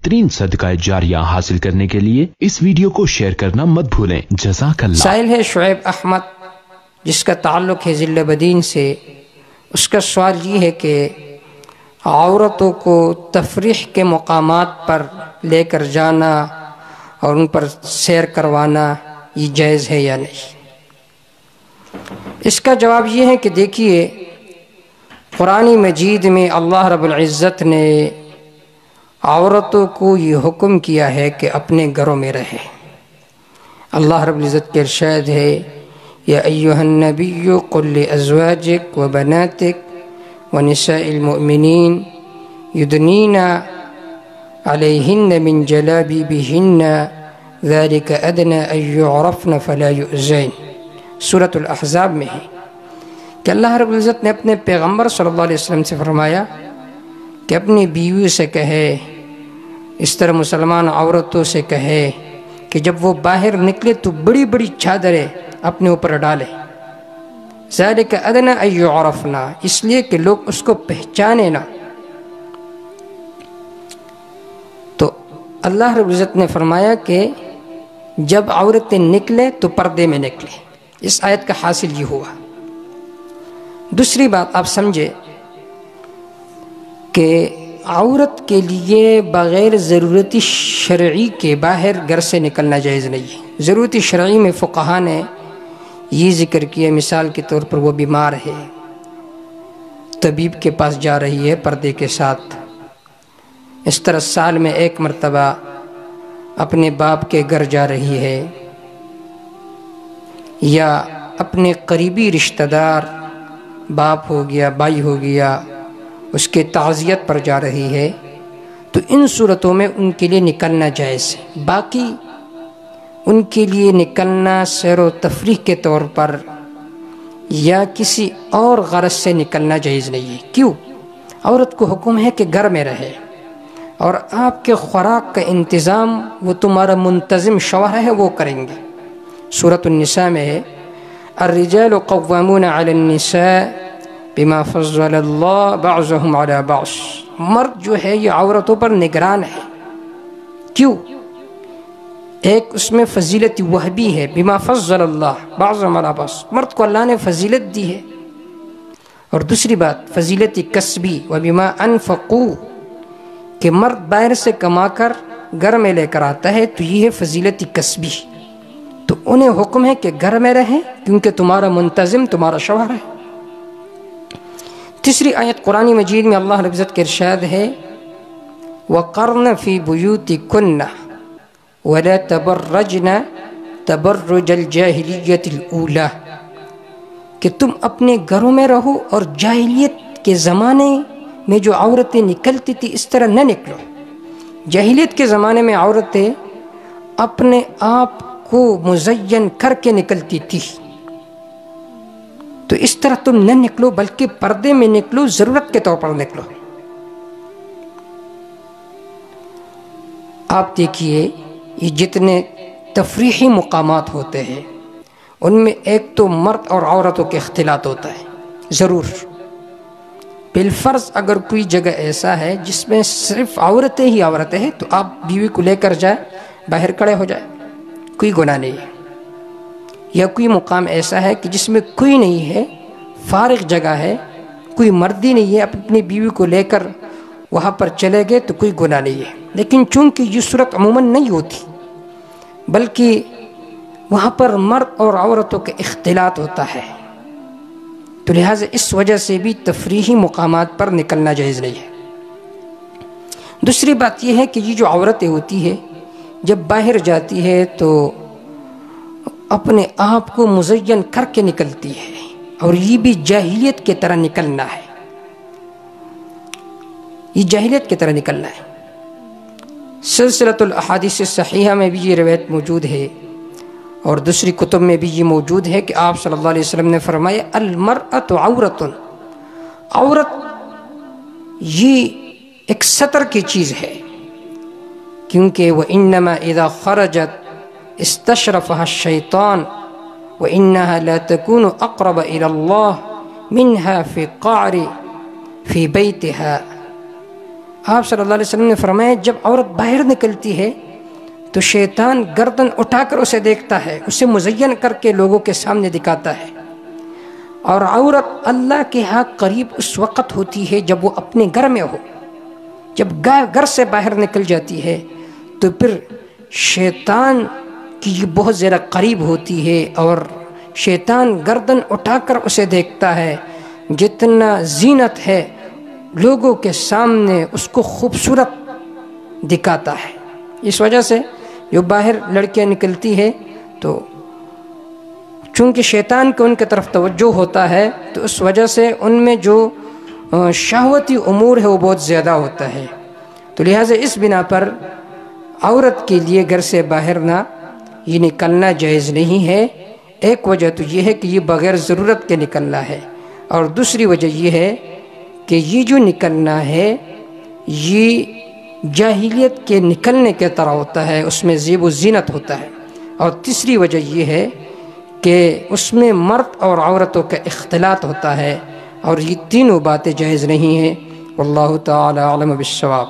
بہترین صدقہ جاریہ حاصل کرنے کے لیے اس ویڈیو کو شیئر کرنا مت بھولیں۔ جزاک اللہ۔ سائل ہے شعیب احمد، جس کا تعلق ہے ضلع بدین سے۔ اس کا سوال یہ ہے کہ عورتوں کو تفریح کے مقامات پر لے کر جانا اور ان پر سیر کروانا یہ جائز ہے یا نہیں؟ اس کا جواب یہ ہے کہ دیکھیے، قرآن مجید میں اللہ رب العزت نے عورتوں کو یہ حکم کیا ہے کہ اپنے گھروں میں رہے۔ اللہ رب العزت کے ارشاد ہے، یا ایھا النبی قل لازواجک وبناتک ونساء المؤمنین یدنین علیہن من جلابیبہن ذلک ادنی ان یعرفن فلا یؤذین۔ سورۃ الاحزاب میں ہے کہ اللہ رب العزت نے اپنے پیغمبر صلی اللہ علیہ وسلم سے فرمایا کہ اپنی بیوی سے کہے، اس طرح مسلمان عورتوں سے کہے کہ جب وہ باہر نکلے تو بڑی بڑی چادریں اپنے اوپر ڈالے۔ ذالک ادنی ان یعرفن، اس لیے کہ لوگ اس کو پہچانے نہ۔ تو اللہ رب العزت نے فرمایا کہ جب عورتیں نکلے تو پردے میں نکلے۔ اس آیت کا حاصل یہ ہوا۔ دوسری بات آپ سمجھے کہ عورت کے لیے بغیر ضرورتی شرعی کے باہر گھر سے نکلنا جائز نہیں ہے۔ ضرورتی شرعی میں فقہا نے یہ ذکر کیا، مثال کے طور پر وہ بیمار ہے، طبیب کے پاس جا رہی ہے پردے کے ساتھ، اس طرح سال میں ایک مرتبہ اپنے باپ کے گھر جا رہی ہے، یا اپنے قریبی رشتہ دار باپ ہو گیا، بھائی ہو گیا، اس کے تعزیت پر جا رہی ہے، تو ان صورتوں میں ان کے لیے نکلنا جائز ہے۔ باقی ان کے لیے نکلنا سیر و تفریح کے طور پر یا کسی اور غرض سے نکلنا جائز نہیں ہے۔ کیوں؟ عورت کو حکم ہے کہ گھر میں رہے، اور آپ کے خوراک کا انتظام وہ تمہارا منتظم شوہر ہے، وہ کریں گے۔ سورۃ النساء میں ہے، الرجال قوامون علی النساء بما فضل اللہ بعضهم علی بعض۔ مرد جو ہے یہ عورتوں پر نگران ہے۔ کیوں؟ ایک اس میں فضیلت وہبی ہے، بما فضل اللہ بعضهم علی بعض، مرد کو اللہ نے فضیلت دی ہے۔ اور دوسری بات فضیلت کسبی، وبما انفقوا، کہ مرد باہر سے کما کر گھر میں لے کر آتا ہے، تو یہ ہے فضیلت کسبی۔ تو انہیں حکم ہے کہ گھر میں رہیں، کیونکہ تمہارا منتظم تمہارا شوہر ہے۔ تیسری آیت قرآن مجید میں اللہ رب العزت کے ارشاد ہے، وَقَرْنَ فِي بُيُوتِكُنَّ وَلَا تَبَرَّجْنَ تَبَرُّجَ الْجَاهِلِيَّةِ الْأُولَى، کہ تم اپنے گھروں میں رہو اور جاہلیت کے زمانے میں جو عورتیں نکلتی تھی اس طرح نہ نکلو۔ جاہلیت کے زمانے میں عورتیں اپنے آپ کو مزین کر کے نکلتی تھی، تو اس طرح تم نہ نکلو، بلکہ پردے میں نکلو، ضرورت کے طور پر نکلو۔ آپ دیکھیے یہ جتنے تفریحی مقامات ہوتے ہیں ان میں ایک تو مرد اور عورتوں کے اختلاط ہوتا ہے ضرور۔ بالفرض اگر کوئی جگہ ایسا ہے جس میں صرف عورتیں ہی عورتیں ہیں، تو آپ بیوی کو لے کر جائے، باہر کھڑے ہو جائے، کوئی گناہ نہیں ہے۔ یا کوئی مقام ایسا ہے کہ جس میں کوئی نہیں ہے، فارغ جگہ ہے، کوئی مرد ہی نہیں ہے، اپنی بیوی کو لے کر وہاں پر چلے گئے تو کوئی گناہ نہیں ہے۔ لیکن چونکہ یہ صورت عموماً نہیں ہوتی، بلکہ وہاں پر مرد اور عورتوں کے اختلاط ہوتا ہے، تو لہٰذا اس وجہ سے بھی تفریحی مقامات پر نکلنا جائز نہیں ہے۔ دوسری بات یہ ہے کہ یہ جو عورتیں ہوتی ہے جب باہر جاتی ہے تو اپنے آپ کو مزین کر کے نکلتی ہے، اور یہ بھی جاہلیت کی طرح نکلنا ہے، یہ جاہلیت کی طرح نکلنا ہے۔ سلسلۃ الاحادیث الصحیحہ میں بھی یہ روایت موجود ہے، اور دوسری کتب میں بھی یہ موجود ہے کہ آپ صلی اللہ علیہ وسلم نے فرمایا، المرأۃ عورۃ، عورت یہ ایک سطر کی چیز ہے، کیونکہ وَإِنَّمَا إِذَا خَرَجَتْ اسْتَشْرَفَهَا الشَّيْطَانُ وَإِنَّهَا لَا تَكُونُ أَقْرَبَ إِلَى اللَّهِ مِنْهَا فِي قَعْرِ فِي بَيْتِهَا، آپ صلی اللہ علیہ وسلم نے فرمایا جب عورت باہر نکلتی ہے تو شیطان گردن اٹھا کر اسے دیکھتا ہے، اسے مزین کر کے لوگوں کے سامنے دکھاتا ہے، اور عورت اللہ کے ہاں قریب اس وقت ہوتی ہے جب وہ اپنے گھر میں ہو۔ جب گھر سے باہر نکل جاتی ہے تو پھر شیطان کی یہ بہت زیادہ قریب ہوتی ہے، اور شیطان گردن اٹھا کر اسے دیکھتا ہے، جتنا زینت ہے لوگوں کے سامنے اس کو خوبصورت دکھاتا ہے۔ اس وجہ سے جو باہر لڑکیاں نکلتی ہے تو چونکہ شیطان کو ان کی طرف توجہ ہوتا ہے تو اس وجہ سے ان میں جو شہوتی امور ہے وہ بہت زیادہ ہوتا ہے، تو لہٰذا اس بنا پر عورت کے لیے گھر سے باہر نہ یہ نکلنا جائز نہیں ہے۔ ایک وجہ تو یہ ہے کہ یہ بغیر ضرورت کے نکلنا ہے، اور دوسری وجہ یہ ہے کہ یہ جو نکلنا ہے یہ جاہلیت کے نکلنے کے طرح ہوتا ہے، اس میں زیب و زینت ہوتا ہے، اور تیسری وجہ یہ ہے کہ اس میں مرد اور عورتوں کا اختلاط ہوتا ہے، اور یہ تینوں باتیں جائز نہیں ہیں۔ واللہ تعالی اعلم بالصواب۔